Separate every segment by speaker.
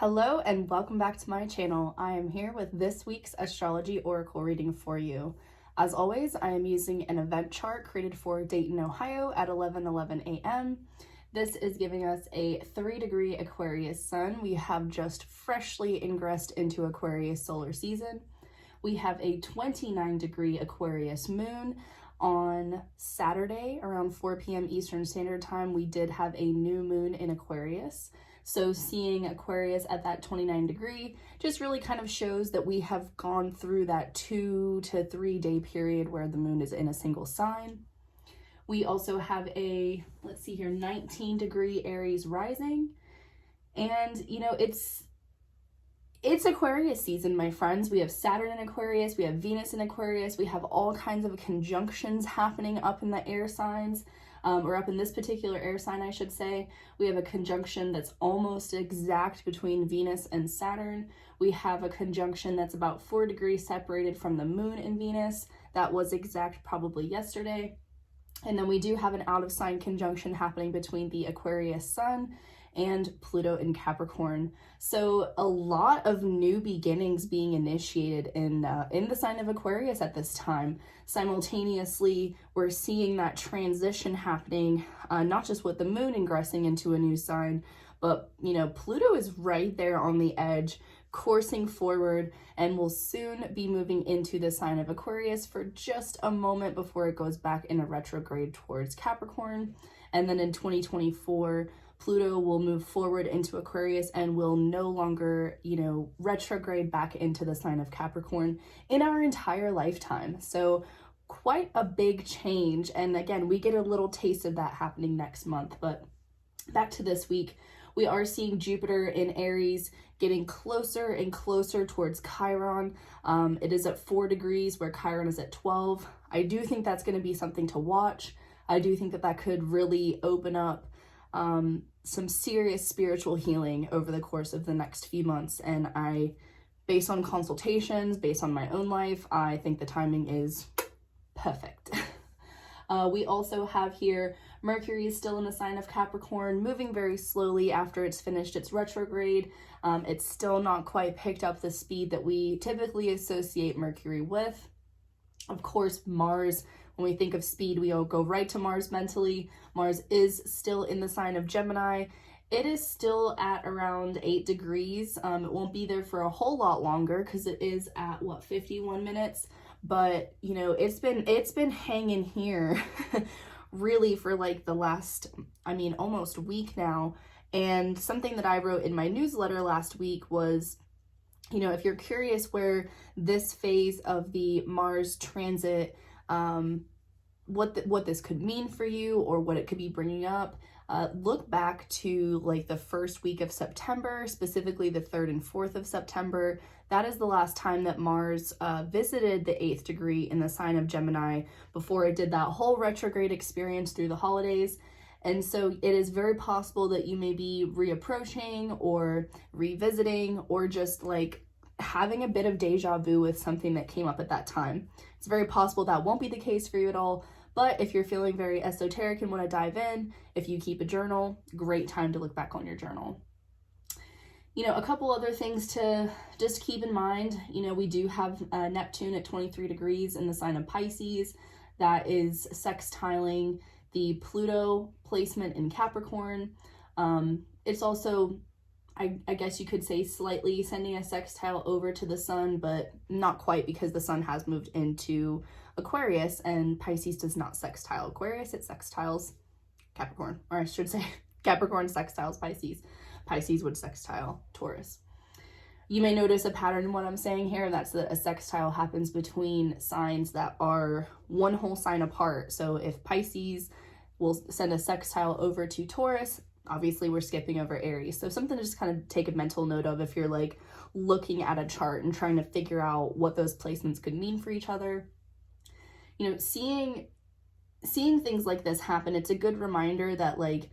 Speaker 1: Hello and welcome back to my channel. I am here with this week's astrology oracle reading for you. As always, I am using an event chart created for Dayton, Ohio at 11:11 a.m. This is giving us a 3-degree Aquarius sun. We have just freshly ingressed into Aquarius solar season. We have a 29-degree Aquarius moon. On Saturday around 4 p.m. Eastern Standard Time, we did have a new moon in Aquarius. So seeing Aquarius at that 29 degree just really kind of shows that we have gone through that 2 to 3 day period where the moon is in a single sign. We also have a, 19-degree Aries rising. And, it's Aquarius season, my friends. We have Saturn in Aquarius, we have Venus in Aquarius, we have all kinds of conjunctions happening up in the air signs. Or up in this particular air sign, I should say. We have a conjunction that's almost exact between Venus and Saturn. We have a conjunction that's about 4 degrees separated from the moon in Venus. That was exact probably yesterday. And then we do have an out of sign conjunction happening between the Aquarius sun and Pluto in Capricorn. So a lot of new beginnings being initiated in the sign of Aquarius at this time. Simultaneously, we're seeing that transition happening, not just with the moon ingressing into a new sign, but Pluto is right there on the edge, coursing forward, and will soon be moving into the sign of Aquarius for just a moment before it goes back in a retrograde towards Capricorn. And then in 2024, Pluto will move forward into Aquarius and will no longer, retrograde back into the sign of Capricorn in our entire lifetime. So quite a big change. And again, we get a little taste of that happening next month. But back to this week, we are seeing Jupiter in Aries getting closer and closer towards Chiron. It is at 4 degrees where Chiron is at 12. I do think that's going to be something to watch. I do think that could really open up some serious spiritual healing over the course of the next few months. And based on consultations, based on my own life, I think the timing is perfect. We also have here Mercury is still in the sign of Capricorn, moving very slowly after it's finished its retrograde. It's still not quite picked up the speed that we typically associate Mercury with. Of course, Mars, when we think of speed, we all go right to Mars mentally. Mars is still in the sign of Gemini. It is still at around 8 degrees. It won't be there for a whole lot longer because it is at 51 minutes. But it's been hanging here really for like the last, almost week now. And something that I wrote in my newsletter last week was, if you're curious where this phase of the Mars transit, what this could mean for you or what it could be bringing up, look back to like the first week of September, specifically the 3rd and 4th of September. That is the last time that Mars visited the 8th degree in the sign of Gemini before it did that whole retrograde experience through the holidays. And so it is very possible that you may be reapproaching or revisiting or just like having a bit of deja vu with something that came up at that time. It's very possible that won't be the case for you at all, but if you're feeling very esoteric and want to dive in, if you keep a journal, great time to look back on your journal. A couple other things to just keep in mind. We do have Neptune at 23 degrees in the sign of Pisces. That is sextiling the Pluto placement in Capricorn. It's also, I guess you could say, slightly sending a sextile over to the sun, but not quite because the sun has moved into Aquarius and Pisces does not sextile Aquarius, it sextiles Capricorn, or I should say Capricorn sextiles Pisces. Pisces would sextile Taurus. You may notice a pattern in what I'm saying here, and that's that a sextile happens between signs that are one whole sign apart. So if Pisces will send a sextile over to Taurus, obviously we're skipping over Aries. So something to just kind of take a mental note of if you're like looking at a chart and trying to figure out what those placements could mean for each other. Seeing things like this happen, it's a good reminder that like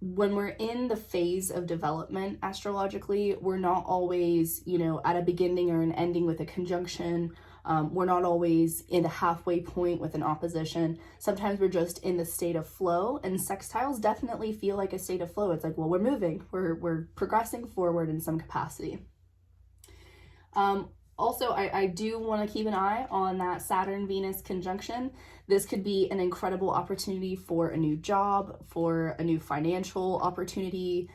Speaker 1: when we're in the phase of development astrologically, we're not always, at a beginning or an ending with a conjunction We're not always in the halfway point with an opposition. Sometimes we're just in the state of flow, and sextiles definitely feel like a state of flow. It's like, well, we're moving, we're progressing forward in some capacity. Also, I do want to keep an eye on that Saturn-Venus conjunction. This could be an incredible opportunity for a new job, for a new financial opportunity.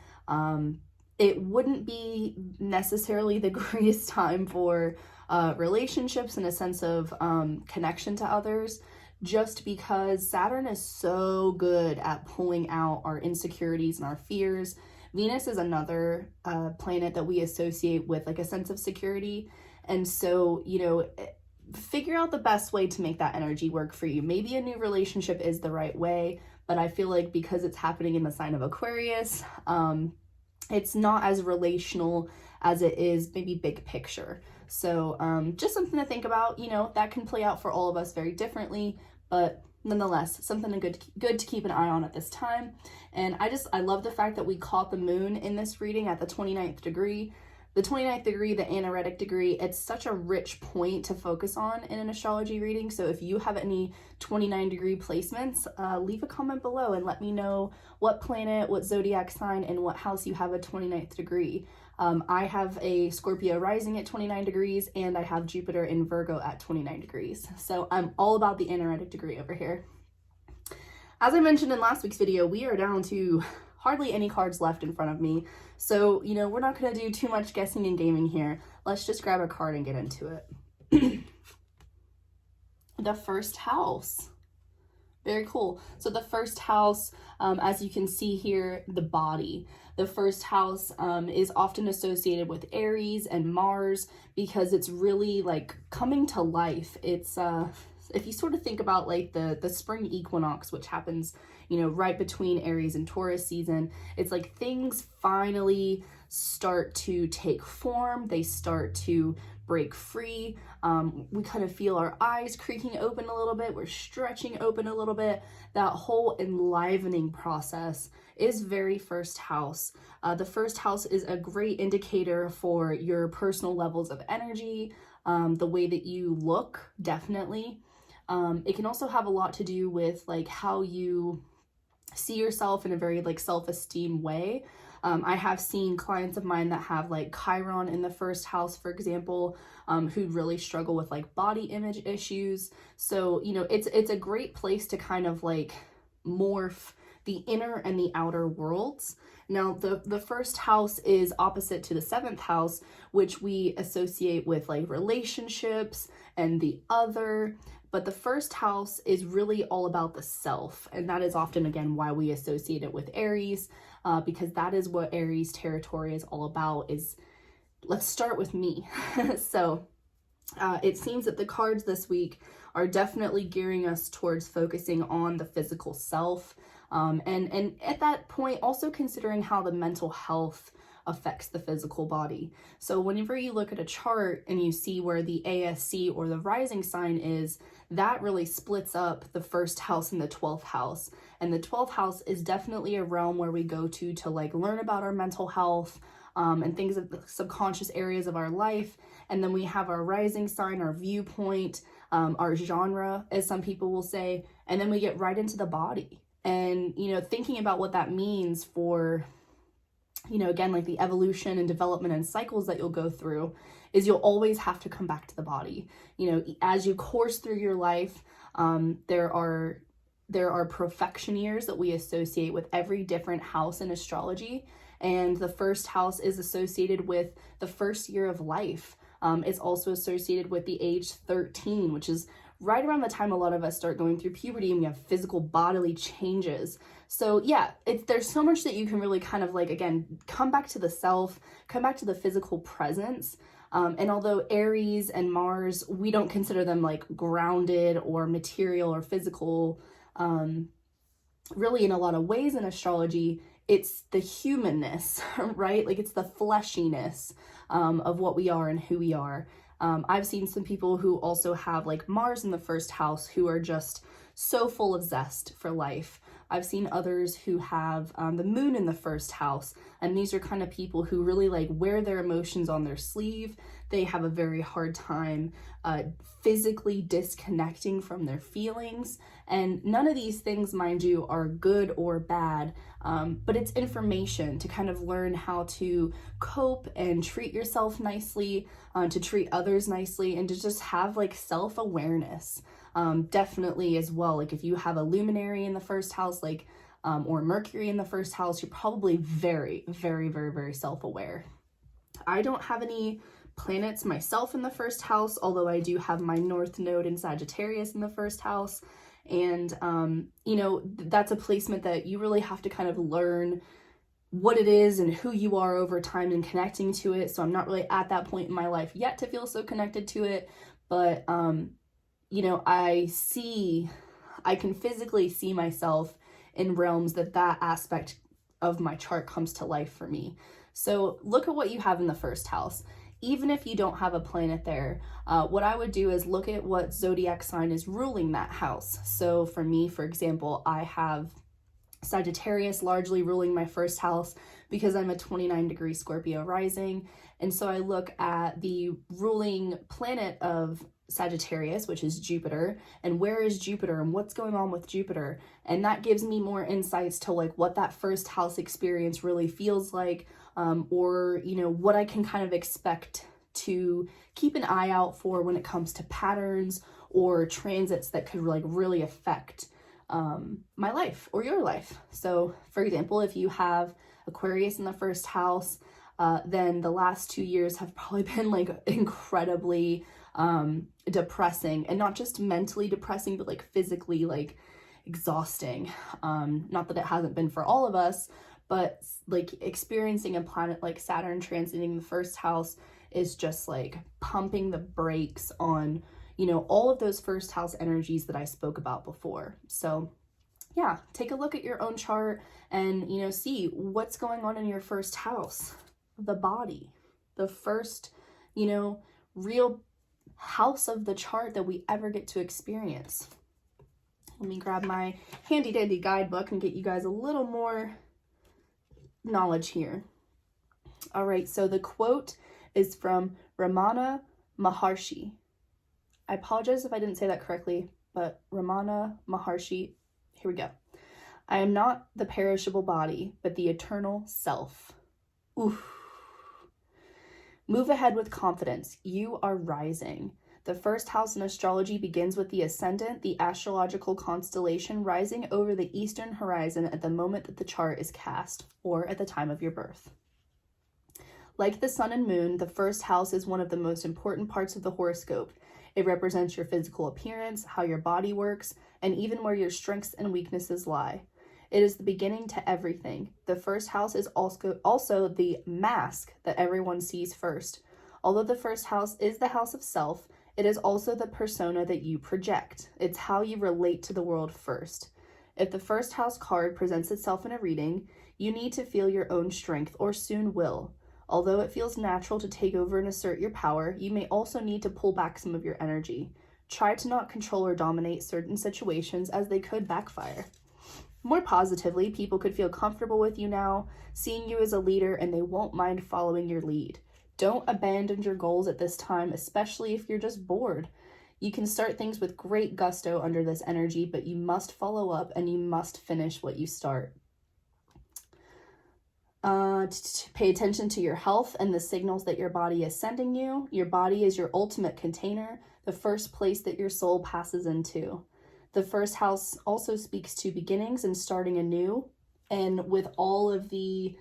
Speaker 1: It wouldn't be necessarily the greatest time for relationships in a sense of connection to others, just because Saturn is so good at pulling out our insecurities and our fears. Venus is another planet that we associate with like a sense of security. And so, you know, figure out the best way to make that energy work for you. Maybe a new relationship is the right way, but I feel like because it's happening in the sign of Aquarius, it's not as relational as it is maybe big picture. So just something to think about. You know, that can play out for all of us very differently, but nonetheless, something good to keep an eye on at this time. And I love the fact that we caught the moon in this reading at the 29th degree. The 29th degree, the anaretic degree, it's such a rich point to focus on in an astrology reading. So if you have any 29 degree placements, leave a comment below and let me know what planet, what zodiac sign, and what house you have a 29th degree. I have a Scorpio rising at 29 degrees, and I have Jupiter in Virgo at 29 degrees. So I'm all about the anaretic degree over here. As I mentioned in last week's video, we are down to hardly any cards left in front of me. So, you know, we're not going to do too much guessing and gaming here. Let's just grab a card and get into it. The first house. Very cool. So the first house, as you can see here, the body. The first house is often associated with Aries and Mars because it's really like coming to life. It's if you sort of think about like the spring equinox, which happens, you know, right between Aries and Taurus season, it's like things finally start to take form. They start to break free. We kind of feel our eyes creaking open a little bit. We're stretching open a little bit. That whole enlivening process is very first house. The first house is a great indicator for your personal levels of energy, the way that you look, definitely. It can also have a lot to do with like how you see yourself in a very like self-esteem way. I have seen clients of mine that have like Chiron in the first house, for example, who really struggle with like body image issues. So, you know, it's a great place to kind of like morph the inner and the outer worlds. Now, the first house is opposite to the seventh house, which we associate with like relationships and the other. But the first house is really all about the self. And that is often, again, why we associate it with Aries, because that is what Aries territory is all about, is let's start with me. So it seems that the cards this week are definitely gearing us towards focusing on the physical self. And at that point, also considering how the mental health affects the physical body. So whenever you look at a chart and you see where the ASC or the rising sign is, that really splits up the first house and the 12th house. And the 12th house is definitely a realm where we go to like learn about our mental health, and things of the subconscious areas of our life. And then we have our rising sign, our viewpoint, our genre, as some people will say, and then we get right into the body. And, you know, thinking about what that means for, you know, again, like the evolution and development and cycles that you'll go through, is you'll always have to come back to the body. You know, as you course through your life, there are perfection years that we associate with every different house in astrology. And the first house is associated with the first year of life. It's also associated with the age 13, which is right around the time a lot of us start going through puberty and we have physical bodily changes. So yeah, there's so much that you can really kind of like, again, come back to the self, come back to the physical presence. And although Aries and Mars, we don't consider them like grounded or material or physical, really in a lot of ways in astrology, it's the humanness, right? Like it's the fleshiness of what we are and who we are. I've seen some people who also have like Mars in the first house who are just so full of zest for life. I've seen others who have the moon in the first house, And these are kind of people who really like wear their emotions on their sleeve. They have a very hard time physically disconnecting from their feelings. And none of these things, mind you, are good or bad, but it's information to kind of learn how to cope and treat yourself nicely, to treat others nicely, and to just have like self-awareness. Definitely as well, like if you have a luminary in the first house, like or Mercury in the first house, you're probably very, very, very, very self-aware. I don't have any planets myself in the first house, although I do have my North Node in Sagittarius in the first house. And, you know, that's a placement that you really have to kind of learn what it is and who you are over time and connecting to it. So I'm not really at that point in my life yet to feel so connected to it. But, you know, I can physically see myself in realms that aspect of my chart comes to life for me. So look at what you have in the first house. Even if you don't have a planet there, what I would do is look at what zodiac sign is ruling that house. So for me, for example, I have Sagittarius largely ruling my first house because I'm a 29-degree Scorpio rising. And so I look at the ruling planet of Sagittarius, which is Jupiter, and where is Jupiter and what's going on with Jupiter. And that gives me more insights to like what that first house experience really feels like, or, you know, what I can kind of expect to keep an eye out for when it comes to patterns or transits that could like really affect my life or your life. So for example, if you have Aquarius in the first house, then the last 2 years have probably been like incredibly depressing, and not just mentally depressing, but like physically like exhausting. Not that it hasn't been for all of us, but like experiencing a planet like Saturn transiting the first house is just like pumping the brakes on, you know, all of those first house energies that I spoke about before. So yeah, take a look at your own chart and, you know, see what's going on in your first house, the body, the first, you know, real house of the chart that we ever get to experience. Let me grab my handy dandy guidebook and get you guys a little more knowledge here. All right, so the quote is from Ramana Maharshi. I apologize if I didn't say that correctly, but Ramana Maharshi, here we go. I am not the perishable body, but the eternal self. Oof. Move ahead with confidence. You are rising. The first house in astrology begins with the ascendant, the astrological constellation rising over the eastern horizon at the moment that the chart is cast, or at the time of your birth. Like the sun and moon, the first house is one of the most important parts of the horoscope. It represents your physical appearance, how your body works, and even where your strengths and weaknesses lie. It is the beginning to everything. The first house is also the mask that everyone sees first. Although the first house is the house of self, it is also the persona that you project. It's how you relate to the world first. If the first house card presents itself in a reading, you need to feel your own strength, or soon will. Although it feels natural to take over and assert your power, you may also need to pull back some of your energy. Try to not control or dominate certain situations, as they could backfire. More positively, people could feel comfortable with you now, seeing you as a leader, and they won't mind following your lead. Don't abandon your goals at this time, especially if you're just bored. You can start things with great gusto under this energy, but you must follow up and you must finish what you start. Pay attention to your health and the signals that your body is sending you. Your body is your ultimate container, the first place that your soul passes into. The first house also speaks to beginnings and starting anew. And with all of the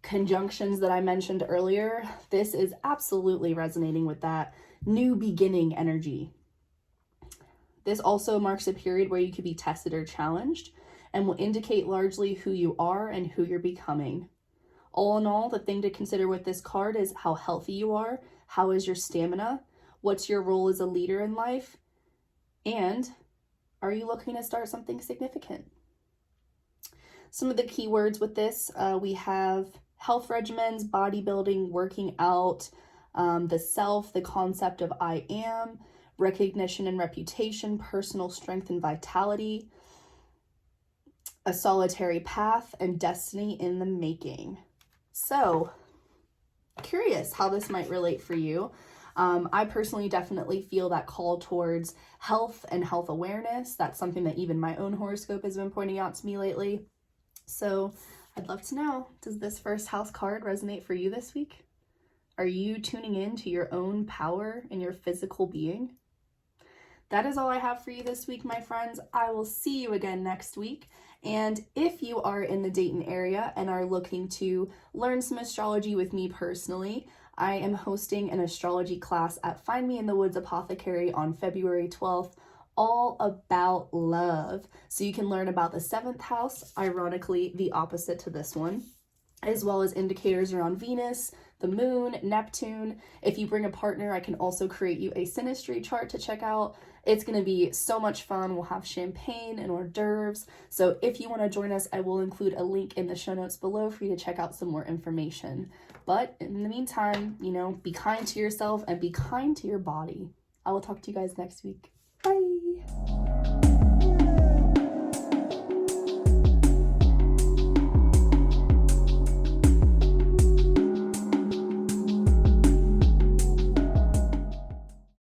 Speaker 1: conjunctions that I mentioned earlier, this is absolutely resonating with that new beginning energy. This also marks a period where you could be tested or challenged and will indicate largely who you are and who you're becoming. All in all, the thing to consider with this card is how healthy you are, how is your stamina, what's your role as a leader in life, and are you looking to start something significant? Some of the keywords with this, we have health regimens, bodybuilding, working out, the self, the concept of I am, recognition and reputation, personal strength and vitality, a solitary path, and destiny in the making. So, curious how this might relate for you. I personally definitely feel that call towards health and health awareness. That's something that even my own horoscope has been pointing out to me lately. So I'd love to know, does this first house card resonate for you this week? Are you tuning in to your own power and your physical being? That is all I have for you this week, my friends. I will see you again next week. And if you are in the Dayton area and are looking to learn some astrology with me personally, I am hosting an astrology class at Find Me in the Woods Apothecary on February 12th, all about love. So you can learn about the 7th house, ironically the opposite to this one, as well as indicators around Venus, the moon, Neptune. If you bring a partner, I can also create you a synastry chart to check out. It's going to be so much fun. We'll have champagne and hors d'oeuvres. So if you want to join us, I will include a link in the show notes below for you to check out some more information. But in the meantime, be kind to yourself and be kind to your body. I will talk to you guys next week. Bye.